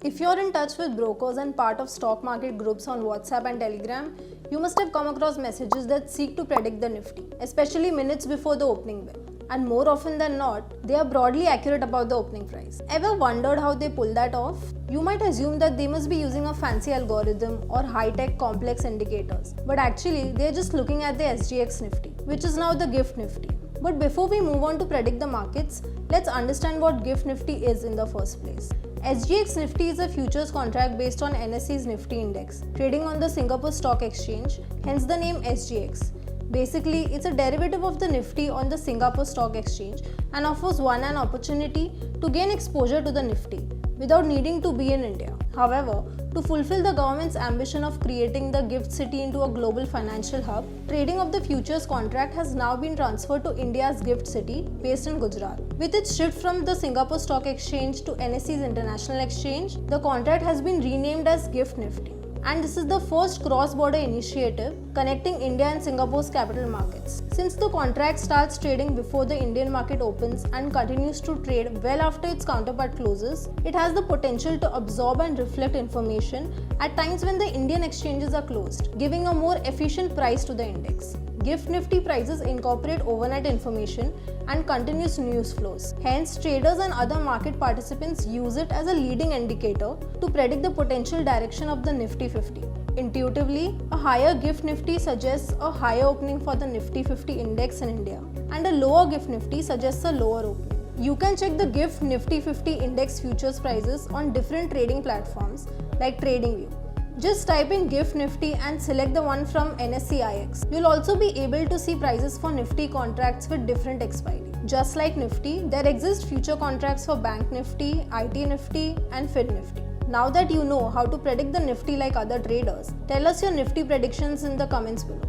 If you're in touch with brokers and part of stock market groups on WhatsApp and Telegram, you must have come across messages that seek to predict the Nifty, especially minutes before the opening bell. And more often than not, they are broadly accurate about the opening price. Ever wondered how they pull that off? You might assume that they must be using a fancy algorithm or high-tech complex indicators, but actually they're just looking at the SGX Nifty, which is now the GIFT Nifty. But before we move on to predict the markets, let's understand what GIFT Nifty is in the first place. SGX Nifty is a futures contract based on NSE's Nifty index, trading on the Singapore Stock Exchange, hence the name SGX. Basically, it's a derivative of the Nifty on the Singapore Stock Exchange and offers one an opportunity to gain exposure to the Nifty without needing to be in India. However, to fulfill the government's ambition of creating the GIFT City into a global financial hub, trading of the futures contract has now been transferred to India's GIFT City based in Gujarat. With its shift from the Singapore Stock Exchange to NSE's International Exchange, the contract has been renamed as GIFT Nifty. And this is the first cross-border initiative connecting India and Singapore's capital markets. Since the contract starts trading before the Indian market opens and continues to trade well after its counterpart closes, it has the potential to absorb and reflect information at times when the Indian exchanges are closed, giving a more efficient price to the index. GIFT Nifty prices incorporate overnight information and continuous news flows. Hence, traders and other market participants use it as a leading indicator to predict the potential direction of the Nifty 50. Intuitively, a higher GIFT Nifty suggests a higher opening for the Nifty 50 index in India, and a lower GIFT Nifty suggests a lower opening. You can check the GIFT Nifty 50 index futures prices on different trading platforms like TradingView. Just type in GIFT Nifty and select the one from NSE-IX. You'll also be able to see prices for Nifty contracts with different expiry. Just like Nifty, there exist future contracts for Bank Nifty, IT Nifty and Fin Nifty. Now that you know how to predict the Nifty like other traders, tell us your Nifty predictions in the comments below.